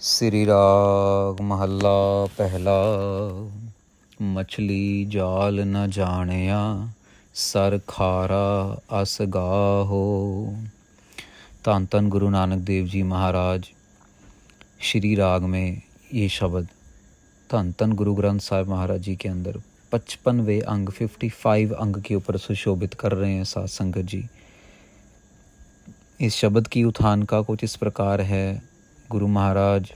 श्री राग महला पहला। मछली जाल न जानिया, सर खारा अस गाहो। धन धन गुरु नानक देव जी महाराज श्री राग में ये शब्द धन धन गुरु ग्रंथ साहिब महाराज जी के अंदर 55वें अंग 55 अंग के ऊपर सुशोभित कर रहे हैं साध संगत जी। इस शब्द की उठान का कुछ इस प्रकार है। गुरु महाराज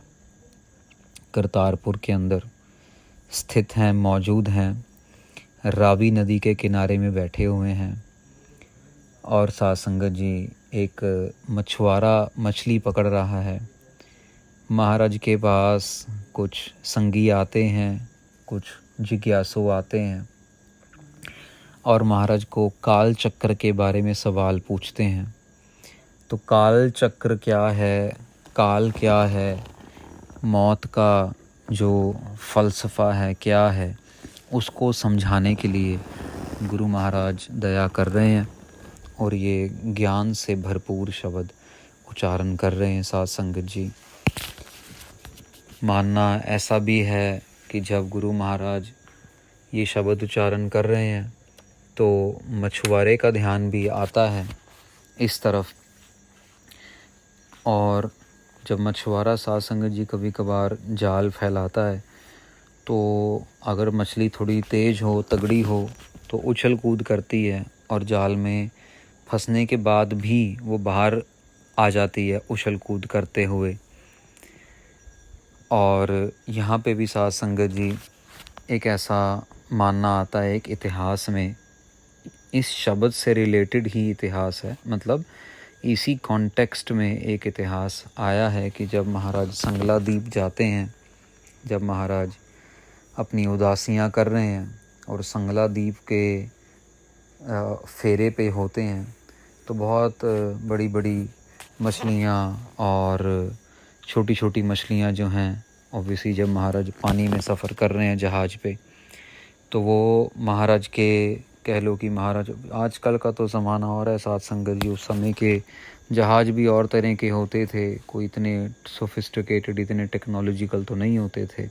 करतारपुर के अंदर स्थित हैं, मौजूद हैं, रावी नदी के किनारे में बैठे हुए हैं और साध संगत जी एक मछुआरा मछली पकड़ रहा है। महाराज के पास कुछ संगी आते हैं, कुछ जिज्ञासु आते हैं और महाराज को काल चक्र के बारे में सवाल पूछते हैं। तो काल चक्र क्या है, काल क्या है, मौत का जो फ़लसफ़ा है क्या है, उसको समझाने के लिए गुरु महाराज दया कर रहे हैं और ये ज्ञान से भरपूर शब्द उच्चारण कर रहे हैं साध संगत जी। मानना ऐसा भी है कि जब गुरु महाराज ये शब्द उच्चारण कर रहे हैं तो मछुआरे का ध्यान भी आता है इस तरफ। और जब मछुआरा साध संगत जी कभी कभार जाल फैलाता है तो अगर मछली थोड़ी तेज़ हो, तगड़ी हो तो उछल कूद करती है और जाल में फंसने के बाद भी वो बाहर आ जाती है उछल कूद करते हुए। और यहाँ पे भी साध संगत जी एक ऐसा मानना आता है, एक इतिहास में इस शब्द से रिलेटेड ही इतिहास है, मतलब इसी कॉन्टेक्स्ट में एक इतिहास आया है कि जब महाराज संगला द्वीप जाते हैं, जब महाराज अपनी उदासियाँ कर रहे हैं और संगला द्वीप के फेरे पे होते हैं तो बहुत बड़ी बड़ी मछलियाँ और छोटी छोटी मछलियाँ जो हैं, ऑब्वियसली जब महाराज पानी में सफ़र कर रहे हैं जहाज़ पे तो वो महाराज के कह लो कि महाराज आजकल का तो ज़माना और है साध संगत जी, उस समय के जहाज़ भी और तरह के होते थे, कोई इतने सोफिस्टिकेटेड, इतने टेक्नोलॉजिकल तो नहीं होते थे।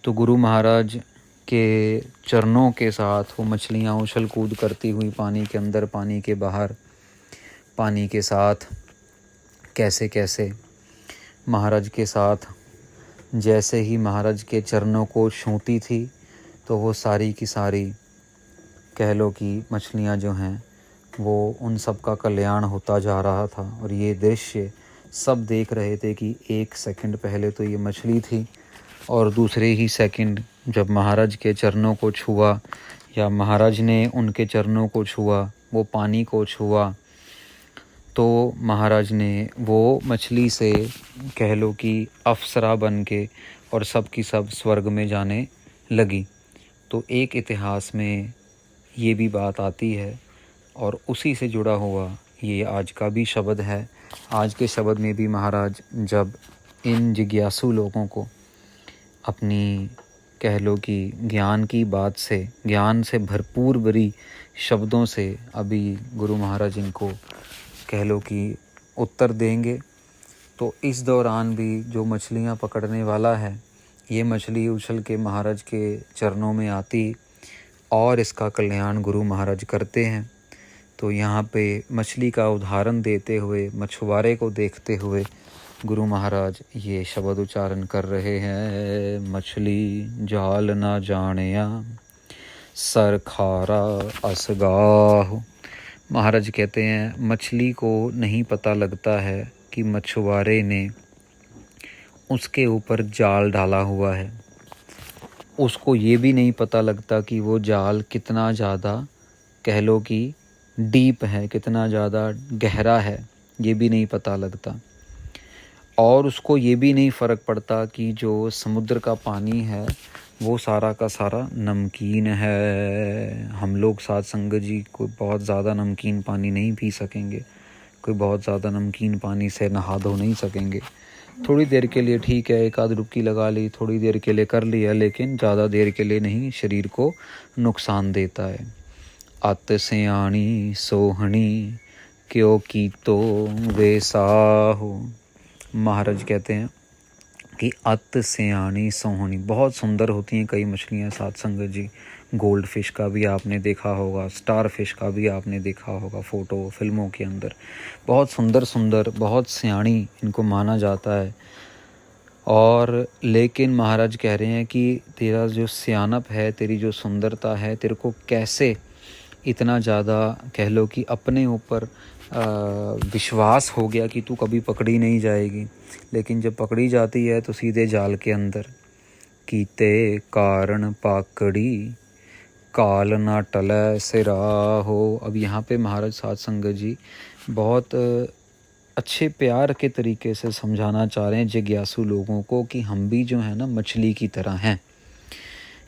तो गुरु महाराज के चरणों के साथ वो मछलियाँ उछल कूद करती हुई पानी के अंदर, पानी के बाहर, पानी के साथ कैसे कैसे महाराज के साथ जैसे ही महाराज के चरणों को छूती थी तो वो सारी की सारी कह लो कि मछलियाँ जो हैं वो उन सब का कल्याण होता जा रहा था। और ये दृश्य सब देख रहे थे कि एक सेकंड पहले तो ये मछली थी और दूसरे ही सेकंड जब महाराज के चरणों को छुआ या महाराज ने उनके चरणों को छुआ, वो पानी को छुआ, तो महाराज ने वो मछली से कह लो कि अप्सरा बन के और सब की सब स्वर्ग में जाने लगी। तो एक इतिहास में ये भी बात आती है और उसी से जुड़ा हुआ ये आज का भी शब्द है। आज के शब्द में भी महाराज जब इन जिज्ञासु लोगों को अपनी कह लो कि ज्ञान की बात से, ज्ञान से भरपूर भरी शब्दों से अभी गुरु महाराज इनको कह लो कि उत्तर देंगे, तो इस दौरान भी जो मछलियाँ पकड़ने वाला है ये मछली उछल के महाराज के चरणों में आती और इसका कल्याण गुरु महाराज करते हैं। तो यहाँ पे मछली का उदाहरण देते हुए, मछुआरे को देखते हुए गुरु महाराज ये शब्द उच्चारण कर रहे हैं। मछली जाल ना जानिया, सर खारा अस गाहो। महाराज कहते हैं मछली को नहीं पता लगता है कि मछुआरे ने उसके ऊपर जाल डाला हुआ है। उसको ये भी नहीं पता लगता कि वो जाल कितना ज़्यादा कह लो कि डीप है, कितना ज़्यादा गहरा है, ये भी नहीं पता लगता। और उसको ये भी नहीं फ़र्क पड़ता कि जो समुद्र का पानी है वो सारा का सारा नमकीन है। हम लोग साध संगत जी कोई बहुत ज़्यादा नमकीन पानी नहीं पी सकेंगे, कोई बहुत ज़्यादा नमकीन पानी से नहा धो नहीं सकेंगे। थोड़ी देर के लिए ठीक है, एक आध डुबकी लगा ली, थोड़ी देर के लिए कर लिया, लेकिन ज़्यादा देर के लिए नहीं, शरीर को नुकसान देता है। अत सियाणी सोहनी क्यों की तो वे साहो। महाराज कहते हैं कि अत सियाणी सोहनी, बहुत सुंदर होती हैं कई मछलियाँ साथ संगत जी। गोल्ड फिश का भी आपने देखा होगा, स्टार फिश का भी आपने देखा होगा फ़ोटो फिल्मों के अंदर। बहुत सुंदर सुंदर, बहुत सियाणी इनको माना जाता है। और लेकिन महाराज कह रहे हैं कि तेरा जो सियानप है, तेरी जो सुंदरता है, तेरे को कैसे इतना ज़्यादा कह लो कि अपने ऊपर विश्वास हो गया कि तू कभी पकड़ी नहीं जाएगी, लेकिन जब पकड़ी जाती है तो सीधे जाल के अंदर। कीते कारण पाकड़ी काल ना टले सिरा हो। अब यहाँ पे महाराज साध संगत जी बहुत अच्छे प्यार के तरीके से समझाना चाह रहे हैं जिज्ञासु लोगों को कि हम भी जो है ना मछली की तरह हैं।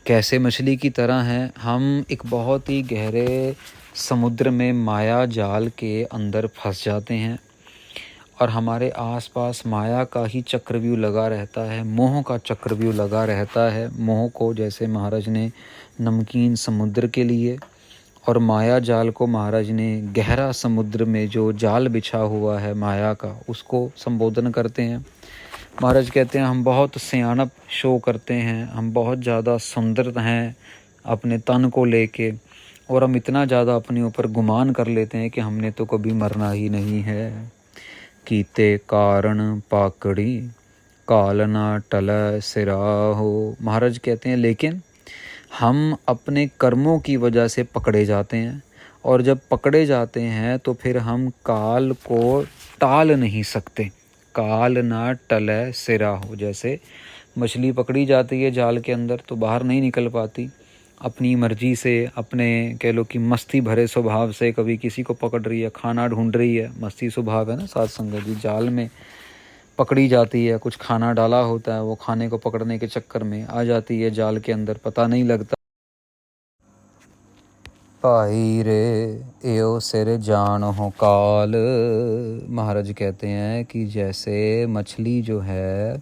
कैसे मछली की तरह हैं? हम एक बहुत ही गहरे समुद्र में माया जाल के अंदर फंस जाते हैं और हमारे आसपास माया का ही चक्रव्यूह लगा रहता है, मोह का चक्रव्यूह लगा रहता है। मोह को जैसे महाराज ने नमकीन समुद्र के लिए और माया जाल को महाराज ने गहरा समुद्र में जो जाल बिछा हुआ है माया का, उसको संबोधन करते हैं। महाराज कहते हैं हम बहुत सियाणप शो करते हैं, हम बहुत ज़्यादा सुंदर हैं अपने तन को लेके, और हम इतना ज़्यादा अपने ऊपर गुमान कर लेते हैं कि हमने तो कभी मरना ही नहीं है। कीते कारण पाकड़ी कालना टल सिरा हो। महाराज कहते हैं लेकिन हम अपने कर्मों की वजह से पकड़े जाते हैं, और जब पकड़े जाते हैं तो फिर हम काल को टाल नहीं सकते। काल ना टले सिरा हो, जैसे मछली पकड़ी जाती है जाल के अंदर तो बाहर नहीं निकल पाती, अपनी मर्जी से, अपने कह लो कि मस्ती भरे स्वभाव से कभी किसी को पकड़ रही है, खाना ढूंढ रही है, मस्ती स्वभाव है ना साध संगत जी, जाल में पकड़ी जाती है, कुछ खाना डाला होता है, वो खाने को पकड़ने के चक्कर में आ जाती है जाल के अंदर, पता नहीं लगता। भाई रे एओ सिर जान हो काल। महाराज कहते हैं कि जैसे मछली जो है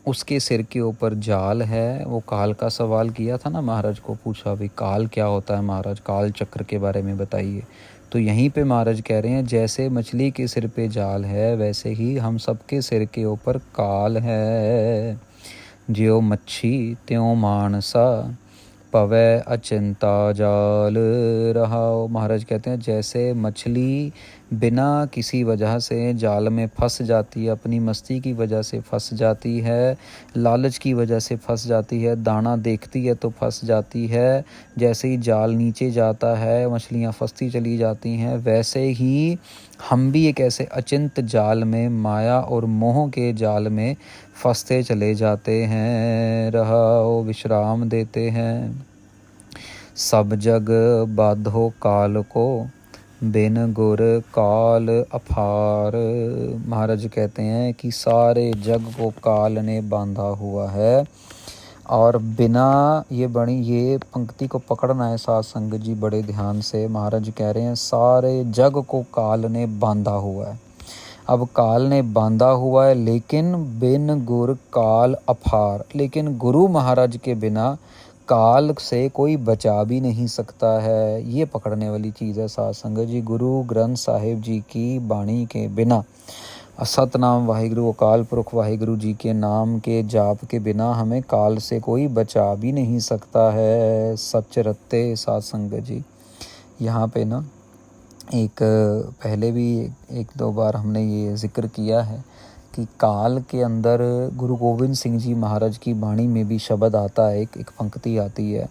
उसके सिर के ऊपर जाल है, वो काल का सवाल किया था ना, महाराज को पूछा भी काल क्या होता है महाराज, काल चक्र के बारे में बताइए। तो यहीं पे महाराज कह रहे हैं जैसे मछली के सिर पे जाल है वैसे ही हम सबके सिर के ऊपर काल है। ज्यो मच्छी त्यों मानसा पवै अचिंता जाल रहाओ। महाराज कहते हैं जैसे मछली बिना किसी वजह से जाल में फंस जाती है, अपनी मस्ती की वजह से फंस जाती है, लालच की वजह से फंस जाती है, दाना देखती है तो फंस जाती है, जैसे ही जाल नीचे जाता है मछलियाँ फंसती चली जाती हैं, वैसे ही हम भी एक ऐसे अचिंत जाल में, माया और मोह के जाल में फंसते चले जाते हैं। रहाओ विश्राम देते हैं। सब जग बाधो काल को बिन गुर काल अफार। महाराज कहते हैं कि सारे जग को काल ने बांधा हुआ है, और बिना ये पंक्ति को पकड़ना है साध संगत जी बड़े ध्यान से। महाराज कह रहे हैं सारे जग को काल ने बांधा हुआ है। अब काल ने बांधा हुआ है लेकिन बिन गुर काल अफार, लेकिन गुरु महाराज के बिना काल से कोई बचा भी नहीं सकता है। ये पकड़ने वाली चीज़ है साध संगत जी। गुरु ग्रंथ साहिब जी की बाणी के बिना, सतनाम वाहिगुरु अकाल पुरख वाहिगुरु जी के नाम के जाप के बिना हमें काल से कोई बचा भी नहीं सकता है। सच रत्ते साध संगत जी। यहाँ पे ना एक पहले भी एक दो बार हमने ये जिक्र किया है कि काल के अंदर गुरु गोविंद सिंह जी महाराज की वाणी में भी शब्द आता है, एक पंक्ति आती है,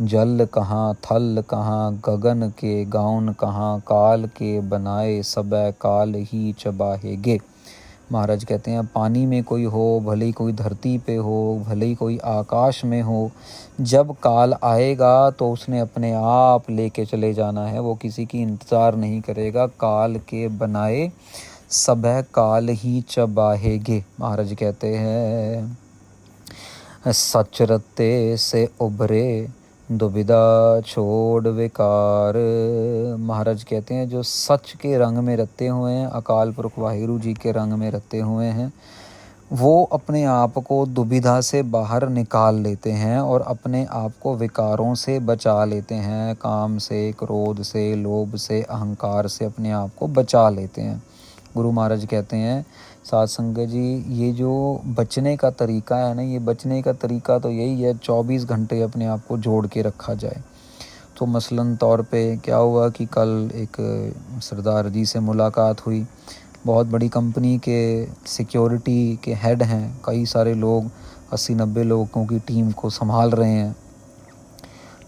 जल कहाँ थल कहाँ गगन के गाउन कहाँ, काल के बनाए सबे काल ही चबाहेगे। महाराज कहते हैं पानी में कोई हो, भले ही कोई धरती पे हो, भले ही कोई आकाश में हो, जब काल आएगा तो उसने अपने आप लेके चले जाना है, वो किसी की इंतज़ार नहीं करेगा। काल के बनाए सबह काल ही चबाहेगे। महाराज कहते हैं सच रत्ते से उभरे दुविधा छोड़ विकार। महाराज कहते हैं जो सच के रंग में रत्ते हुए हैं, अकाल पुरख वाहिगुरु जी के रंग में रत्ते हुए हैं, वो अपने आप को दुविधा से बाहर निकाल लेते हैं और अपने आप को विकारों से बचा लेते हैं, काम से, क्रोध से, लोभ से, अहंकार से अपने आप को बचा लेते हैं। गुरु महाराज कहते हैं साध संगत जी, ये जो बचने का तरीका है ना, ये बचने का तरीका तो यही है 24 घंटे अपने आप को जोड़ के रखा जाए। तो मसलन तौर पे क्या हुआ कि कल एक सरदार जी से मुलाकात हुई। बहुत बड़ी कंपनी के सिक्योरिटी के हेड हैं, कई सारे लोग 80-90 लोगों की टीम को संभाल रहे हैं।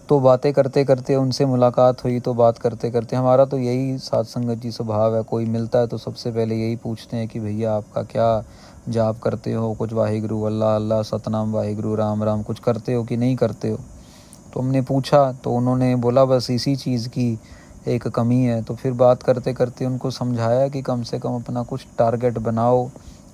तो बातें करते करते उनसे मुलाकात हुई। तो बात करते करते, हमारा तो यही साध संगत जी स्वभाव है, कोई मिलता है तो सबसे पहले यही पूछते हैं कि भैया आपका क्या जाप करते हो, कुछ वाहिगुरु अल्लाह अल्लाह सतनाम वाहिगुरु राम राम कुछ करते हो कि नहीं करते हो। तो हमने पूछा तो उन्होंने बोला बस इसी चीज़ की एक कमी है। तो फिर बात करते करते उनको समझाया कि कम से कम अपना कुछ टारगेट बनाओ,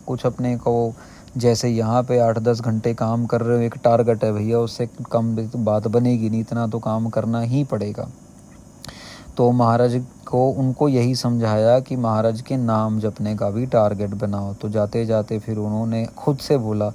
कुछ अपने को, जैसे यहाँ पे 8-10 घंटे काम कर रहे हो, एक टारगेट है भैया, उससे कम बात बनेगी नहीं, इतना तो काम करना ही पड़ेगा। तो महाराज को उनको यही समझाया कि महाराज के नाम जपने का भी टारगेट बनाओ। तो जाते जाते फिर उन्होंने खुद से बोला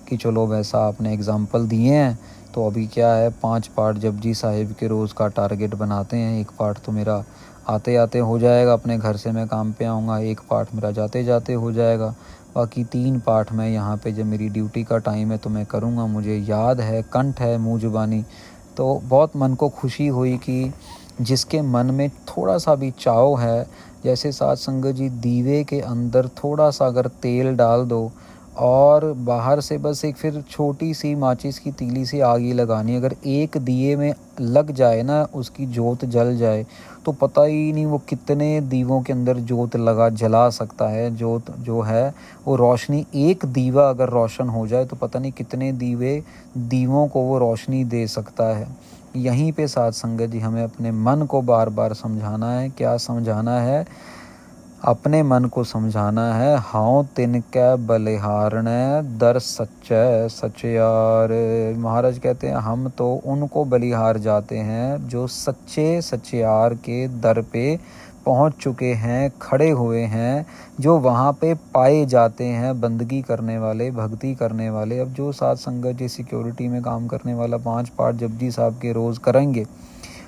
कि चलो वैसा आपने एग्ज़ाम्पल दिए हैं तो अभी क्या है 5 पाठ जपजी साहिब के रोज़ का टारगेट बनाते हैं। 1 पाठ तो मेरा आते आते हो जाएगा, अपने घर से मैं काम पे आऊँगा, 1 पाठ मेरा जाते जाते हो जाएगा, बाकी 3 पाठ मैं यहाँ पे जब मेरी ड्यूटी का टाइम है तो मैं करूँगा, मुझे याद है, कंठ है, मुँह जुबानी। तो बहुत मन को खुशी हुई कि जिसके मन में थोड़ा सा भी चाव है, जैसे साध संगत जी दीवे के अंदर थोड़ा सा अगर तेल डाल दो और बाहर से बस एक फिर छोटी सी माचिस की तीली सी आग ही लगानी, अगर एक दिए में लग जाए ना, उसकी जोत जल जाए तो पता ही नहीं वो कितने दीवों के अंदर जोत लगा जला सकता है। जोत जो है वो रोशनी, एक दीवा अगर रोशन हो जाए तो पता नहीं कितने दीवों को वो रोशनी दे सकता है। यहीं पे साध संगत जी हमें अपने मन को बार बार समझाना है। क्या समझाना है? अपने मन को समझाना है, हाँ तिनकै बलिहारण दर सच्चै सचयार। महाराज कहते हैं हम तो उनको बलिहार जाते हैं जो सच्चे सचयार के दर पे पहुंच चुके हैं, खड़े हुए हैं, जो वहाँ पे पाए जाते हैं, बंदगी करने वाले, भक्ति करने वाले। अब जो साध संगत जी सिक्योरिटी में काम करने वाला 5 पाठ जपजी साहब के रोज़ करेंगे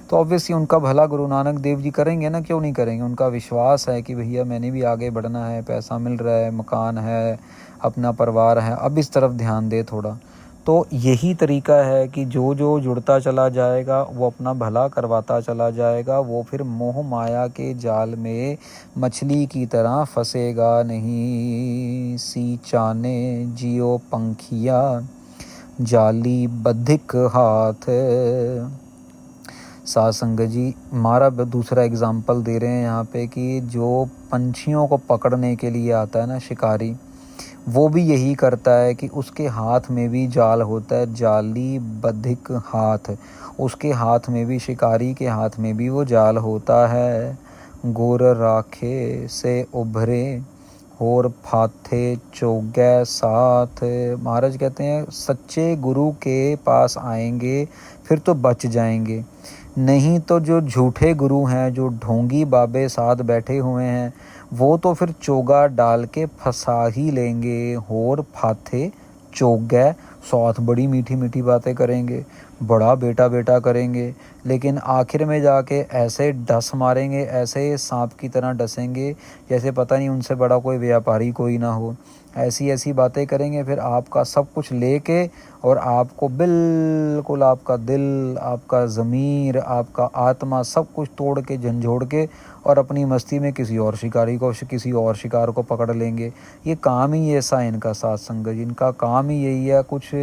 तो ऑब्वियसली उनका भला गुरु नानक देव जी करेंगे ना, क्यों नहीं करेंगे। उनका विश्वास है कि भैया मैंने भी आगे बढ़ना है, पैसा मिल रहा है, मकान है, अपना परिवार है, अब इस तरफ ध्यान दे थोड़ा। तो यही तरीका है कि जो जो जुड़ता चला जाएगा वो अपना भला करवाता चला जाएगा, वो फिर मोह माया के जाल में मछली की तरह फंसेगा नहीं। सी चाने जियो पंखिया जाली बधिक हाथ। साध संगत जी हमारा दूसरा एग्जाम्पल दे रहे हैं यहाँ पे कि जो पंछियों को पकड़ने के लिए आता है ना शिकारी, वो भी यही करता है कि उसके हाथ में भी जाल होता है, जाली बधिक हाथ। उसके हाथ में भी, शिकारी के हाथ में भी वो जाल होता है। गोर राखे से उभरे और फाथे चौगे साथ। महाराज कहते हैं सच्चे गुरु के पास आएंगे फिर तो बच जाएंगे, नहीं तो जो झूठे गुरु हैं, जो ढोंगी बाबे साथ बैठे हुए हैं, वो तो फिर चोगा डाल के फंसा ही लेंगे। होर फाथे चोगे साथ बड़ी मीठी मीठी बातें करेंगे, बड़ा बेटा बेटा करेंगे, लेकिन आखिर में जाके ऐसे डस मारेंगे, ऐसे सांप की तरह डसेंगे जैसे पता नहीं उनसे बड़ा कोई व्यापारी कोई ना हो। ऐसी ऐसी बातें करेंगे, फिर आपका सब कुछ लेके और आपको बिल्कुल आपका दिल, आपका ज़मीर, आपका आत्मा सब कुछ तोड़ के झंझोड़ के और अपनी मस्ती में किसी और किसी और शिकार को पकड़ लेंगे। ये काम ही ऐसा है इनका। साध संगत जी इनका काम ही यही है, कुछ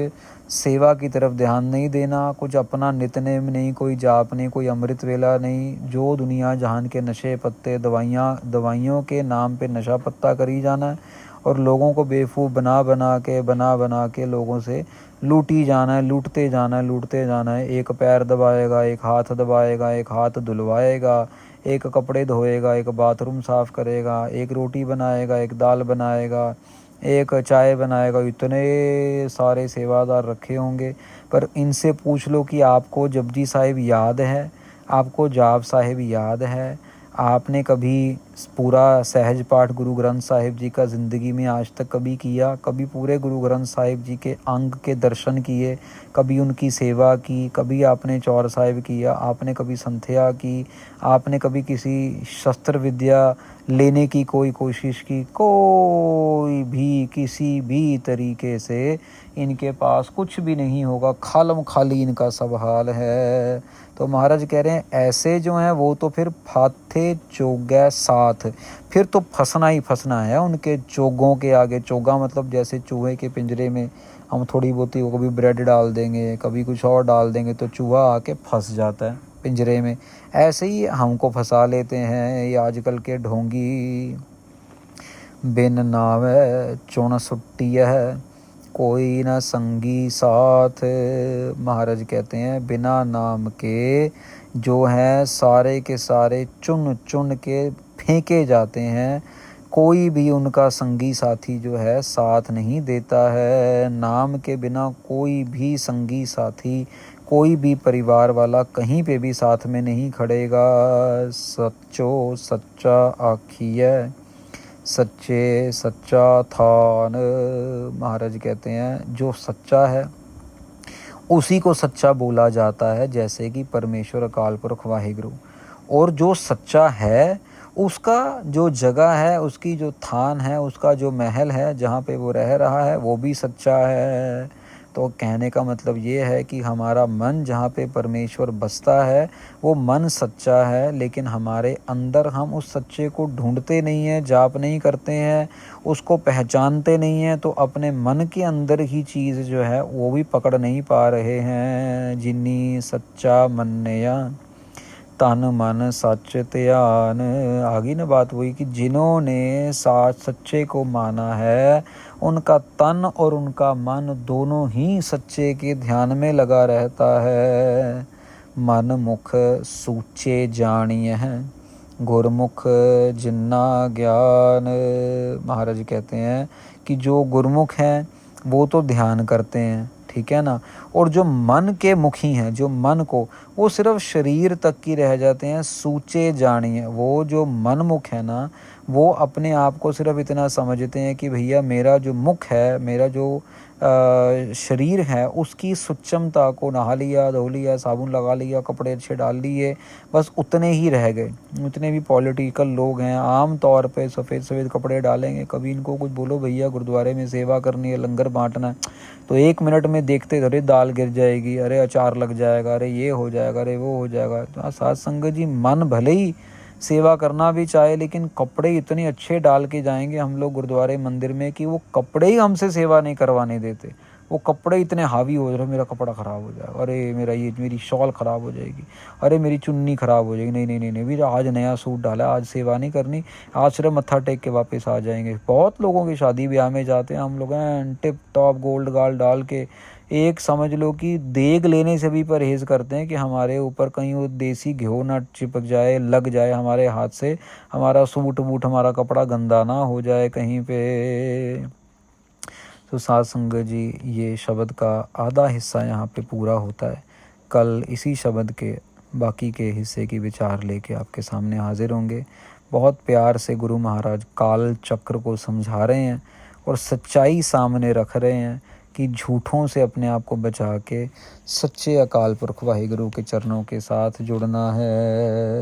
सेवा की तरफ ध्यान नहीं देना, कुछ अपना नितनेम नहीं, कोई जाप नहीं, कोई अमृत वेला नहीं, जो दुनिया जहान के नशे पत्ते दवाइयों के नाम पे नशा पत्ता करी जाना है और लोगों को बेवकूफ़ बना बना के लोगों से लूटी जाना है, लूटते जाना है। एक पैर दबाएगा, एक हाथ दबाएगा, एक हाथ धुलवाएगा, एक कपड़े धोएगा, एक बाथरूम साफ़ करेगा, एक रोटी बनाएगा, एक दाल बनाएगा, एक चाय बनाएगा। इतने सारे सेवादार रखे होंगे, पर इनसे पूछ लो कि आपको जपजी साहिब याद है, आपको जाप साहिब याद है, आपने कभी पूरा सहज पाठ गुरु ग्रंथ साहिब जी का ज़िंदगी में आज तक कभी किया? कभी पूरे गुरु ग्रंथ साहिब जी के अंग के दर्शन किए? कभी उनकी सेवा की? कभी आपने चौर साहिब किया? आपने कभी संध्या की? आपने कभी किसी शस्त्र विद्या लेने की कोई कोशिश की? कोई भी किसी भी तरीके से इनके पास कुछ भी नहीं होगा, खालम खाली इनका सब हाल है। तो महाराज कह रहे हैं ऐसे जो हैं वो तो फिर फाथे चोगे साथ, फिर तो फंसना ही फंसना है उनके चोगों के आगे। चोगा मतलब जैसे चूहे के पिंजरे में हम थोड़ी बहुत ही कभी ब्रेड डाल देंगे, कभी कुछ और डाल देंगे तो चूहा आके फंस जाता है पिंजरे में, ऐसे ही हमको फंसा लेते हैं ये आजकल के ढोंगी। बिन नावे चुन सुट्टी है, कोई ना संगी साथ। महाराज कहते हैं बिना नाम के जो हैं सारे के सारे चुन चुन के फेंके जाते हैं, कोई भी उनका संगी साथी जो है साथ नहीं देता है। नाम के बिना कोई भी संगी साथी, कोई भी परिवार वाला कहीं पे भी साथ में नहीं खड़ेगा। सच्चो सच्चा आखिए, सच्चे सच्चा थान। महाराज कहते हैं जो सच्चा है उसी को सच्चा बोला जाता है, जैसे कि परमेश्वर अकाल पुरख वाहिगुरु। और जो सच्चा है उसका जो जगह है, उसकी जो थान है, उसका जो महल है जहाँ पे वो रह रहा है वो भी सच्चा है। तो कहने का मतलब ये है कि हमारा मन जहाँ पे परमेश्वर बसता है वो मन सच्चा है, लेकिन हमारे अंदर हम उस सच्चे को ढूंढते नहीं हैं, जाप नहीं करते हैं, उसको पहचानते नहीं हैं, तो अपने मन के अंदर ही चीज़ जो है वो भी पकड़ नहीं पा रहे हैं। जिन्नी सच्चा मन्नया तन मन सच त्यान। आगे ना बात हुई कि जिन्होंने सच्चे को माना है उनका तन और उनका मन दोनों ही सच्चे के ध्यान में लगा रहता है। मन मुख सूचे जानिए हैं, गुरमुख जिन्ना ज्ञान। महाराज कहते हैं कि जो गुरमुख हैं वो तो ध्यान करते हैं, ठीक है ना, और जो मन के मुखी हैं, जो मन को, वो सिर्फ शरीर तक की रह जाते हैं। सूचे जानिए, वो जो मनमुख है ना वो अपने आप को सिर्फ इतना समझते हैं कि भैया मेरा जो मुख है, मेरा जो शरीर है उसकी सुच्चमता को नहा लिया, धो लिया, साबुन लगा लिया, कपड़े अच्छे डाल लिए, बस उतने ही रह गए। उतने भी पॉलिटिकल लोग हैं आम तौर पे सफ़ेद सफ़ेद कपड़े डालेंगे, कभी इनको कुछ बोलो भैया गुरुद्वारे में सेवा करनी है, लंगर बांटना है, तो 1 मिनट में देखते अरे दाल गिर जाएगी, अरे अचार लग जाएगा, अरे ये हो जाएगा, अरे वो हो जाएगा। तो साध संगत जी मन भले ही सेवा करना भी चाहे, लेकिन कपड़े इतने अच्छे डाल के जाएंगे हम लोग गुरुद्वारे मंदिर में कि वो कपड़े ही हमसे सेवा नहीं करवाने देते। वो कपड़े इतने हावी हो रहे, मेरा कपड़ा ख़राब हो जाएगा, अरे मेरी शॉल ख़राब हो जाएगी, अरे मेरी चुन्नी ख़राब हो जाएगी, नहीं नहीं नहीं नहीं भैया आज नया सूट डाला, आज सेवा नहीं करनी, आज सिर्फ मत्था टेक के वापस आ जाएंगे। बहुत लोगों की शादी ब्याह में जाते हैं हम लोग हैं टिप टॉप गोल्ड गाल डाल के, एक समझ लो कि देग लेने से भी परहेज़ करते हैं कि हमारे ऊपर कहीं वो देसी घ्यो ना चिपक जाए, लग जाए हमारे हाथ से, हमारा सूट बूट हमारा कपड़ा गंदा ना हो जाए कहीं पे। तो साध संगत जी ये शब्द का आधा हिस्सा यहाँ पे पूरा होता है। कल इसी शब्द के बाकी के हिस्से की विचार लेके आपके सामने हाजिर होंगे। बहुत प्यार से गुरु महाराज काल चक्र को समझा रहे हैं और सच्चाई सामने रख रहे हैं कि झूठों से अपने आप को बचा के सच्चे अकाल पुरख वाहिगुरु के चरणों के साथ जुड़ना है।